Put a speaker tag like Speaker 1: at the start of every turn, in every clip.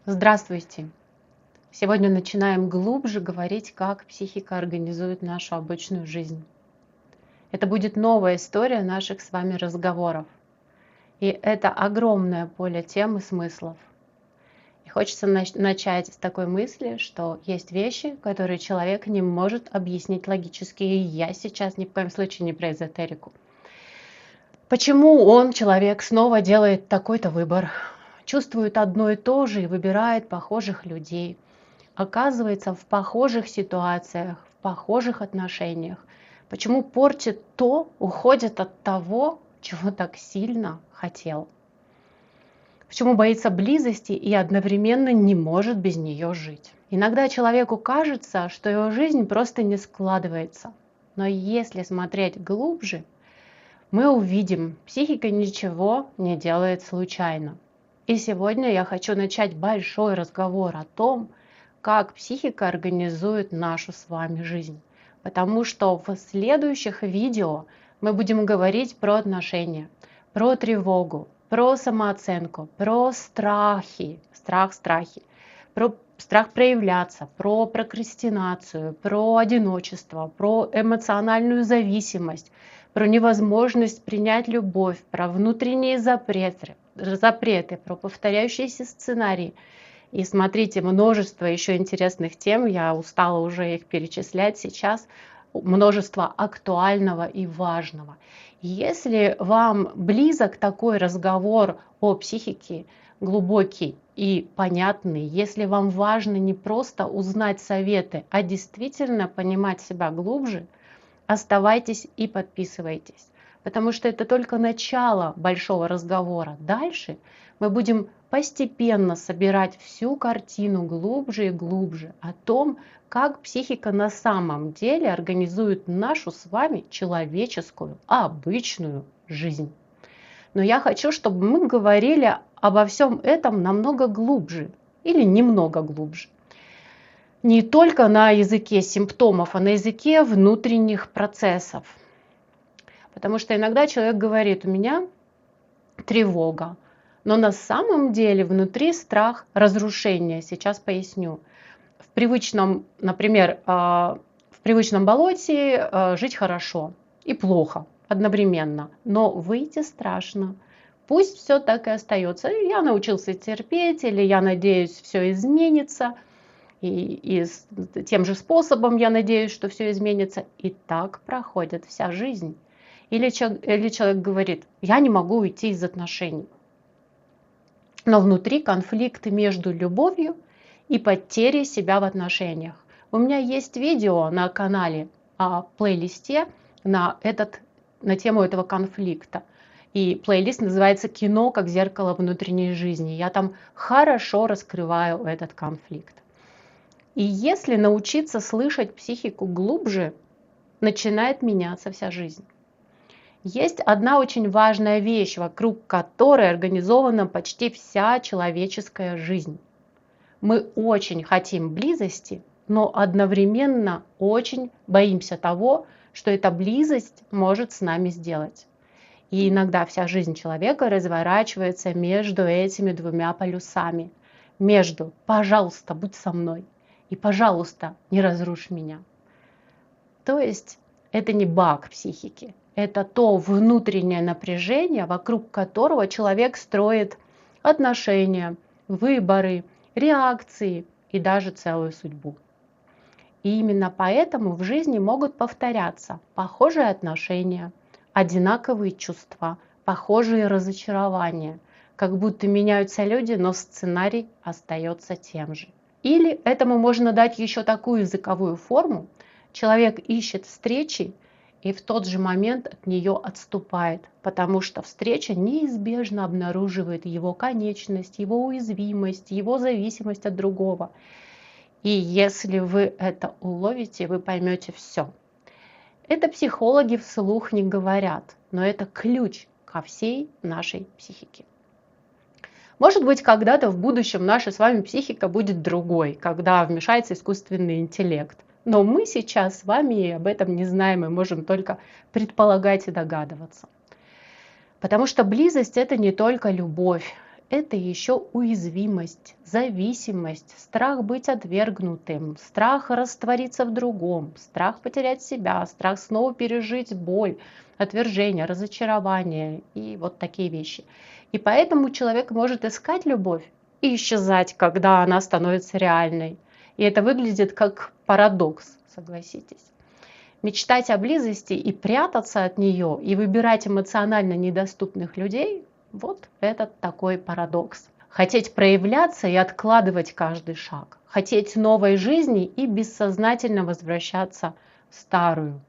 Speaker 1: Здравствуйте! Сегодня начинаем глубже говорить, как психика организует нашу обычную жизнь. Это будет новая история наших с вами разговоров. И это огромное поле тем и смыслов. И хочется начать с такой мысли, что есть вещи, которые человек не может объяснить логически. И я сейчас ни в коем случае не про эзотерику. Почему он, человек, снова делает такой-то выбор? Чувствует одно и то же и выбирает похожих людей. Оказывается в похожих ситуациях, в похожих отношениях. Почему портит то, уходит от того, чего так сильно хотел? Почему боится близости и одновременно не может без нее жить? Иногда человеку кажется, что его жизнь просто не складывается. Но если смотреть глубже, мы увидим, психика ничего не делает случайно. И сегодня я хочу начать большой разговор о том, как психика организует нашу с вами жизнь. Потому что в следующих видео мы будем говорить про отношения, про тревогу, про самооценку, про страхи, страхи, про страх проявляться, про прокрастинацию, про одиночество, про эмоциональную зависимость, про невозможность принять любовь, про внутренние запреты, про повторяющиеся сценарии. И смотрите, множество еще интересных тем, я устала уже их перечислять сейчас, множество актуального и важного. Если вам близок такой разговор о психике, глубокий и понятный, если вам важно не просто узнать советы, а действительно понимать себя глубже, оставайтесь и подписывайтесь, потому что это только начало большого разговора. Дальше мы будем постепенно собирать всю картину глубже и глубже о том, как психика на самом деле организует нашу с вами человеческую, обычную жизнь. Но я хочу, чтобы мы говорили обо всем этом намного глубже или немного глубже. Не только на языке симптомов, а на языке внутренних процессов. Потому что иногда человек говорит: у меня тревога, но на самом деле внутри страх разрушения. Сейчас поясню. В привычном, например, в привычном болоте жить хорошо и плохо одновременно, но выйти страшно. Пусть все так и остается. Я научился терпеть, или я надеюсь, все изменится. И тем же способом я надеюсь, что все изменится. И так проходит вся жизнь. Или человек говорит: я не могу уйти из отношений. Но внутри конфликт между любовью и потерей себя в отношениях. У меня есть видео на канале, плейлисте на тему этого конфликта. И плейлист называется «Кино как зеркало внутренней жизни». Я там хорошо раскрываю этот конфликт. И если научиться слышать психику глубже, начинает меняться вся жизнь. Есть одна очень важная вещь, вокруг которой организована почти вся человеческая жизнь. Мы очень хотим близости, но одновременно очень боимся того, что эта близость может с нами сделать. И иногда вся жизнь человека разворачивается между этими двумя полюсами. Между «пожалуйста, будь со мной» и «пожалуйста, не разрушь меня». То есть это не баг психики, это то внутреннее напряжение, вокруг которого человек строит отношения, выборы, реакции и даже целую судьбу. И именно поэтому в жизни могут повторяться похожие отношения, одинаковые чувства, похожие разочарования, как будто меняются люди, но сценарий остается тем же. Или этому можно дать еще такую языковую форму: человек ищет встречи и в тот же момент от нее отступает, потому что встреча неизбежно обнаруживает его конечность, его уязвимость, его зависимость от другого. И если вы это уловите, вы поймете все. Это психологи вслух не говорят, но это ключ ко всей нашей психике. Может быть, когда-то в будущем наша с вами психика будет другой, когда вмешается искусственный интеллект. Но мы сейчас с вами об этом не знаем и можем только предполагать и догадываться. Потому что близость — это не только любовь, это еще уязвимость, зависимость, страх быть отвергнутым, страх раствориться в другом, страх потерять себя, страх снова пережить боль, отвержение, разочарование и вот такие вещи. И поэтому человек может искать любовь и исчезать, когда она становится реальной. И это выглядит как парадокс, согласитесь. Мечтать о близости и прятаться от нее, и выбирать эмоционально недоступных людей – вот этот такой парадокс. Хотеть проявляться и откладывать каждый шаг. Хотеть новой жизни и бессознательно возвращаться в старую.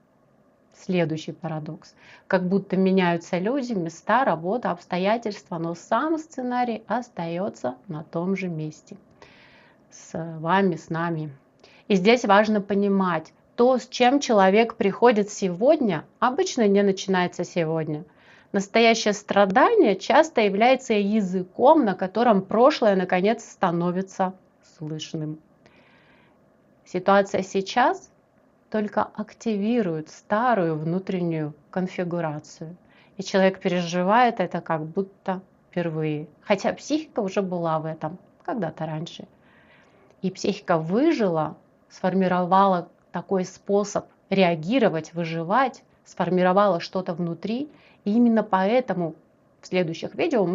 Speaker 1: Следующий парадокс. Как будто меняются люди, места, работа, обстоятельства, но сам сценарий остается на том же месте. С вами, с нами. И здесь важно понимать, то, с чем человек приходит сегодня, обычно не начинается сегодня. Настоящее страдание часто является языком, на котором прошлое наконец становится слышным. Ситуация сейчас только активирует старую внутреннюю конфигурацию. И человек переживает это как будто впервые. Хотя психика уже была в этом когда-то раньше. И психика выжила, сформировала такой способ реагировать, выживать, сформировала что-то внутри. И именно поэтому в следующих видео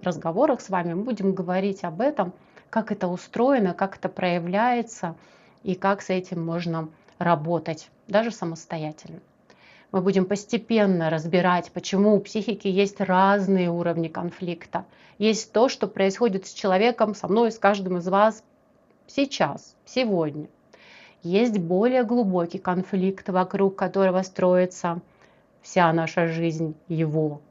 Speaker 1: разговорах с вами мы будем говорить об этом, как это устроено, как это проявляется и как с этим можно работать, даже самостоятельно. Мы будем постепенно разбирать, почему у психики есть разные уровни конфликта. Есть то, что происходит с человеком, со мной, с каждым из вас сейчас, сегодня. Есть более глубокий конфликт, вокруг которого строится вся наша жизнь,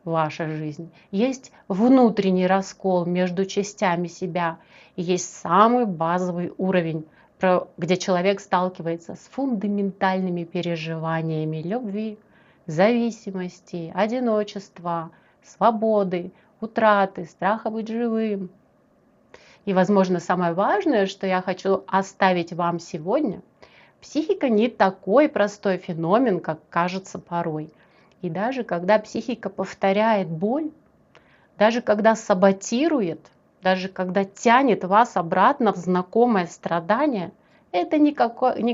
Speaker 1: ваша жизнь. Есть внутренний раскол между частями себя. И есть самый базовый уровень, где человек сталкивается с фундаментальными переживаниями любви, зависимости, одиночества, свободы, утраты, страха быть живым. И, возможно, самое важное, что я хочу оставить вам сегодня, психика не такой простой феномен, как кажется порой. И даже когда психика повторяет боль, даже когда саботирует, даже когда тянет вас обратно в знакомое страдание, это не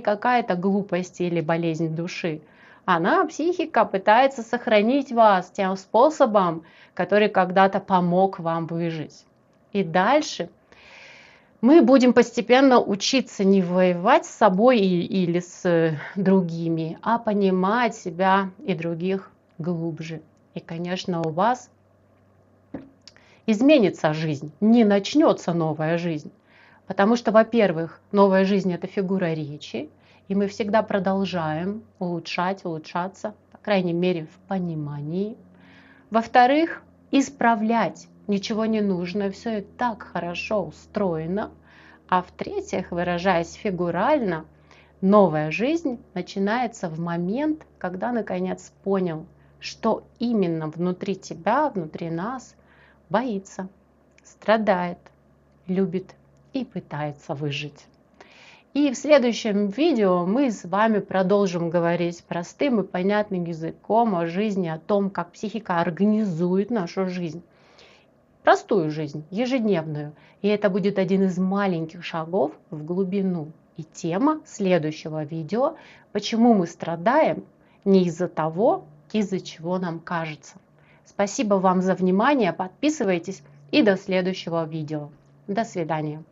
Speaker 1: какая-то глупость или болезнь души. Психика, пытается сохранить вас тем способом, который когда-то помог вам выжить. И дальше мы будем постепенно учиться не воевать с собой или с другими, а понимать себя и других глубже. И, конечно, у вас изменится жизнь, не начнется новая жизнь. Потому что, во-первых, новая жизнь – это фигура речи, и мы всегда продолжаем улучшаться, по крайней мере, в понимании. Во-вторых, исправлять ничего не нужно, все и так хорошо устроено. А в-третьих, выражаясь фигурально, новая жизнь начинается в момент, когда наконец понял, что именно внутри тебя, внутри нас боится, страдает, любит и пытается выжить. И в следующем видео мы с вами продолжим говорить простым и понятным языком о жизни, о том, как психика организует нашу жизнь. Простую жизнь, ежедневную. И это будет один из маленьких шагов в глубину. И тема следующего видео – почему мы страдаем не из-за того, из-за чего нам кажется. Спасибо вам за внимание, подписывайтесь и до следующего видео. До свидания.